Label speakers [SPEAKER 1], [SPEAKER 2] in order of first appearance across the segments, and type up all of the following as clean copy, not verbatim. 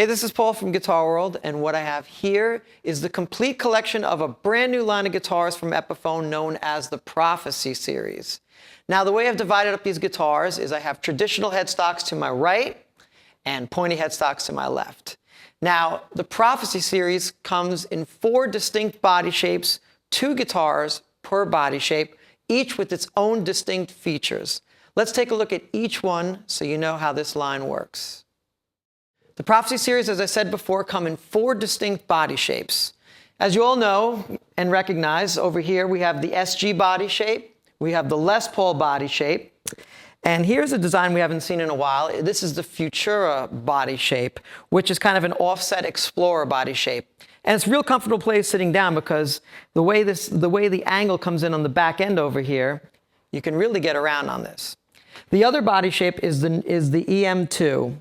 [SPEAKER 1] Hey, this is Paul from Guitar World, and what I have here is the complete collection of a brand new line of guitars from Epiphone known as the Prophecy Series. Now, the way I've divided up these guitars is I have traditional headstocks to my right and pointy headstocks to my left. Now, the Prophecy Series comes in 4 distinct body shapes, 2 guitars per body shape, each with its own distinct features. Let's take a look at each one so you know how this line works. The Prophecy Series, as I said before, come in 4 distinct body shapes. As you all know and recognize, over here we have the SG body shape, we have the Lespaul body shape, and here's a design we haven't seen in a while. This is the Futura body shape, which is kind of an offset Explorer body shape. And it's a real comfortable place sitting down because the way the angle comes in on the back end over here, you can really get around on this. The other body shape is the Em2,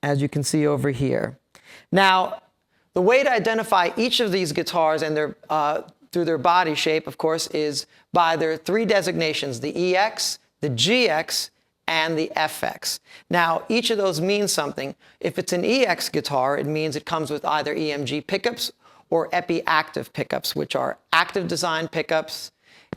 [SPEAKER 1] as you can see over here. Now, the way to identify each of these guitars and through their body shape, of course, is by their 3 designations, the EX, the GX, and the FX. Now, each of those means something. If it's an EX guitar, it means it comes with either EMG pickups or Epi active pickups, which are active design pickups,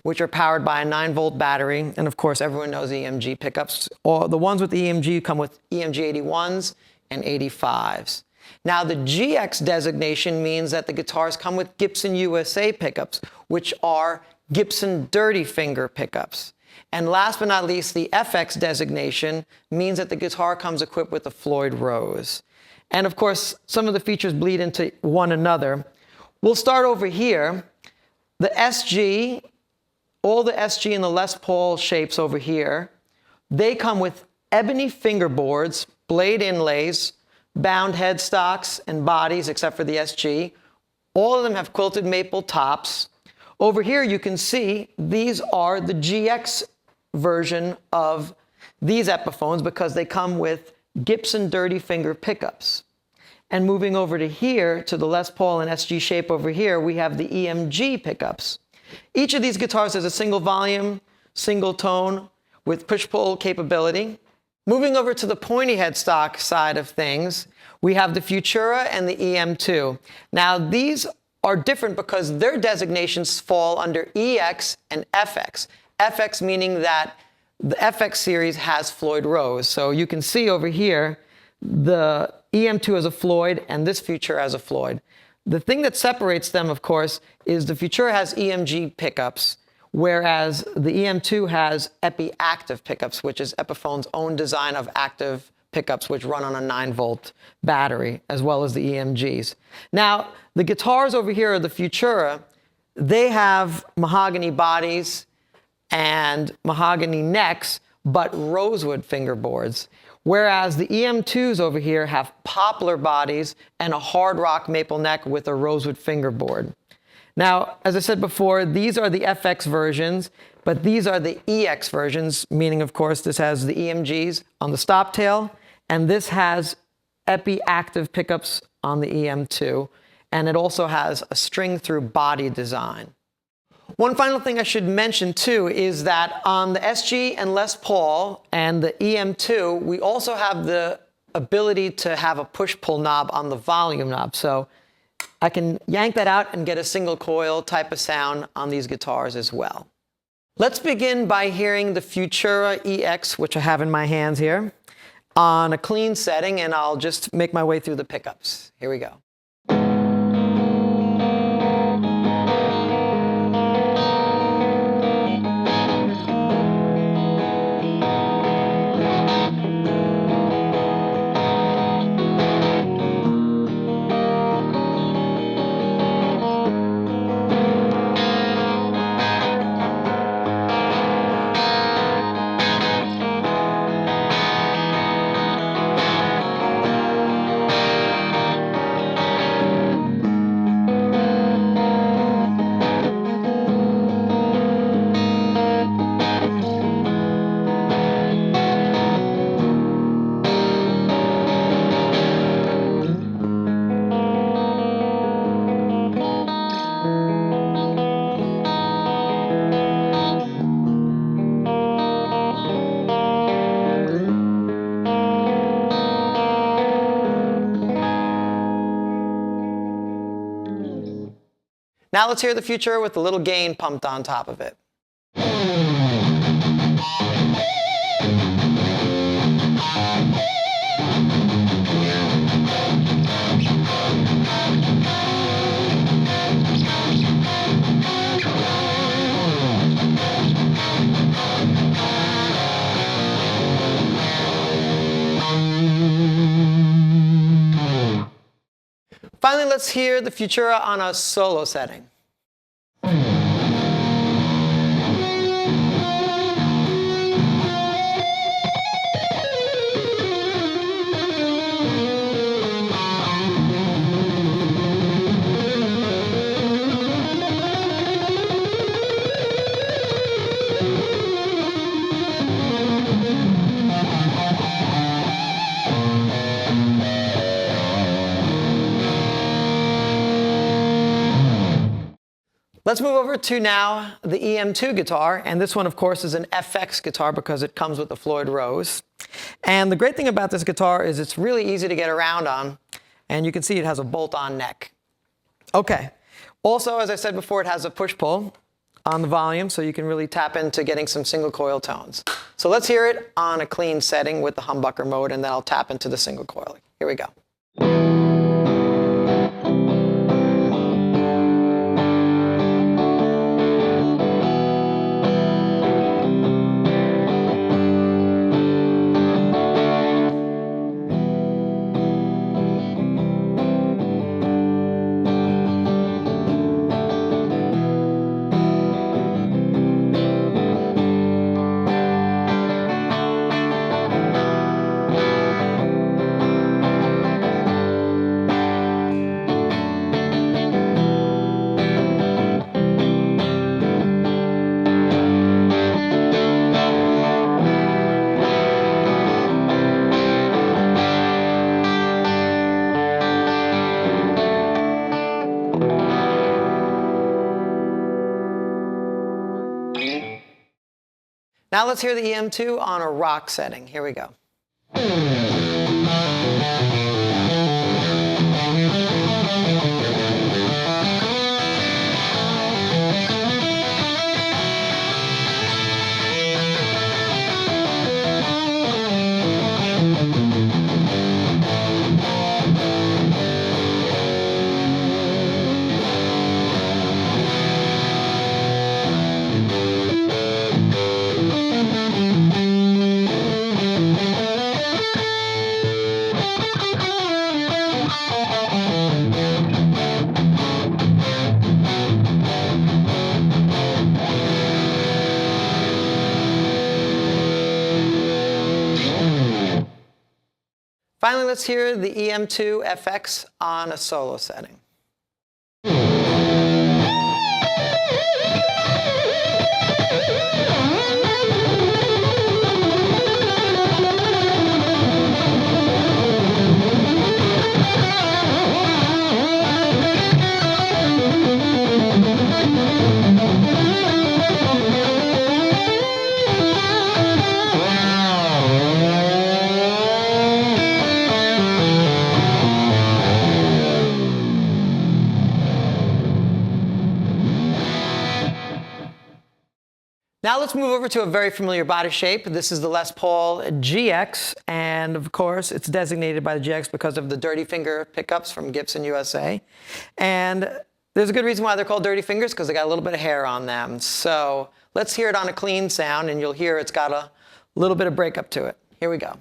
[SPEAKER 1] which are powered by a 9-volt battery. And of course, everyone knows EMG pickups. Or the ones with EMG come with EMG 81s and 85s. Now, the GX designation means that the guitars come with Gibson USA pickups, which are Gibson dirty finger pickups. And last but not least, the FX designation means that the guitar comes equipped with a Floyd Rose. And of course, some of the features bleed into one another. We'll start over here. The SG, all the SG and the Les Paul shapes over here, they come with ebony fingerboards, blade inlays, bound headstocks and bodies, except for the SG. All of them have quilted maple tops. Over here, you can see these are the GX version of these Epiphones because they come with Gibson dirty finger pickups. And moving over to here, to the Les Paul and SG shape over here, we have the EMG pickups. Each of these guitars has a single volume, single tone with push-pull capability. Moving over to the pointy headstock side of things, we have the Futura and the Em2. Now, these are different because their designations fall under EX and FX. FX meaning that the FX series has Floyd Rose. So you can see over here, the Em2 has a Floyd and this Futura has a Floyd. The thing that separates them, of course, is the Futura has EMG pickups, whereas the Em2 has Epi active pickups, which is Epiphone's own design of active pickups, which run on a 9-volt battery, as well as the EMGs. Now, the guitars over here are the Futura. They have mahogany bodies and mahogany necks, but rosewood fingerboards. Whereas the Em2s over here have poplar bodies and a hard rock maple neck with a rosewood fingerboard. Now, as I said before, these are the FX versions, but these are the EX versions, meaning, of course, this has the EMGs on the stop tail, and this has Epi active pickups on the Em2, and it also has a string-through body design. One final thing I should mention, too, is that on the SG and Les Paul and the Em2, we also have the ability to have a push-pull knob on the volume knob. So I can yank that out and get a single coil type of sound on these guitars as well. Let's begin by hearing the Futura EX, which I have in my hands here, on a clean setting, and I'll just make my way through the pickups. Here we go. Now let's hear the future with a little gain pumped on top of it. Finally, let's hear the Futura on a solo setting. Let's move over to now the Em2 guitar, and this one, of course, is an FX guitar because it comes with the Floyd Rose. And the great thing about this guitar is it's really easy to get around on, and you can see it has a bolt-on neck. Okay. Also, as I said before, it has a push-pull on the volume, so you can really tap into getting some single coil tones. So let's hear it on a clean setting with the humbucker mode, and then I'll tap into the single coil. Here we go. Now let's hear the Em2 on a rock setting. Here we go. Finally, let's hear the Em2 FX on a solo setting. Now let's move over to a very familiar body shape. This is the Lespaul GX, and of course it's designated by the GX because of the dirty finger pickups from Gibson USA. And there's a good reason why they're called dirty fingers, because they got a little bit of hair on them. So let's hear it on a clean sound, and you'll hear it's got a little bit of breakup to it. Here we go.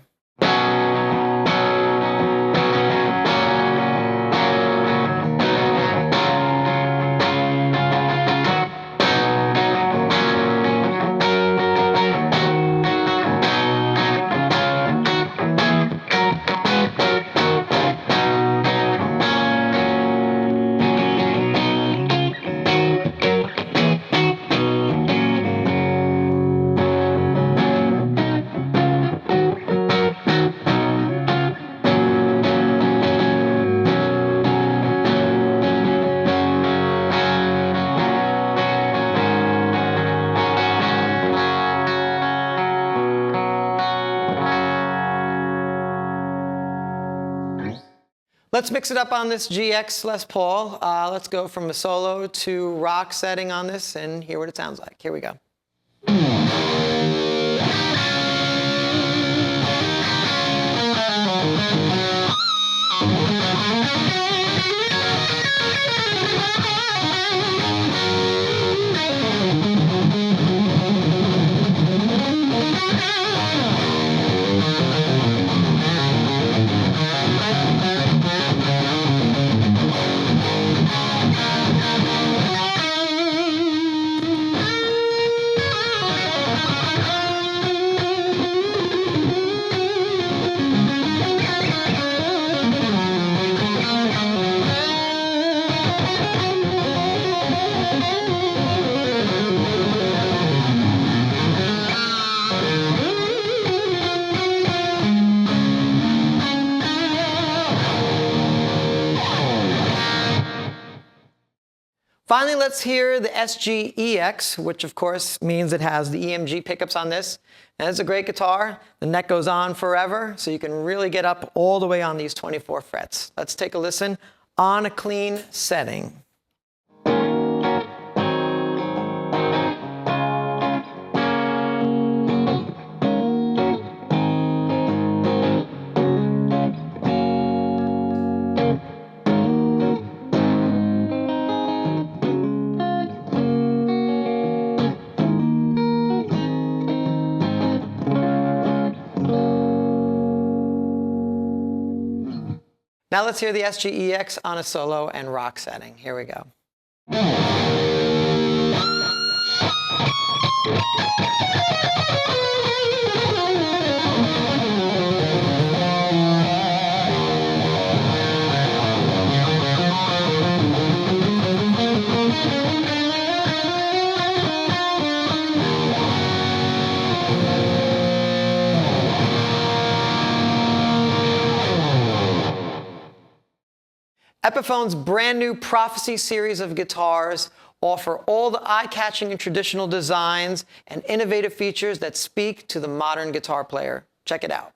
[SPEAKER 1] Let's mix it up on this GX Les Paul. Let's go from a solo to rock setting on this and hear what it sounds like. Here we go. Finally, let's hear the SG-EX, which of course means it has the EMG pickups on this. And it's a great guitar. The neck goes on forever, so you can really get up all the way on these 24 frets. Let's take a listen on a clean setting. Now let's hear the SG-EX on a solo and rock setting. Here we go. Epiphone's brand new Prophecy series of guitars offer all the eye-catching and traditional designs and innovative features that speak to the modern guitar player. Check it out.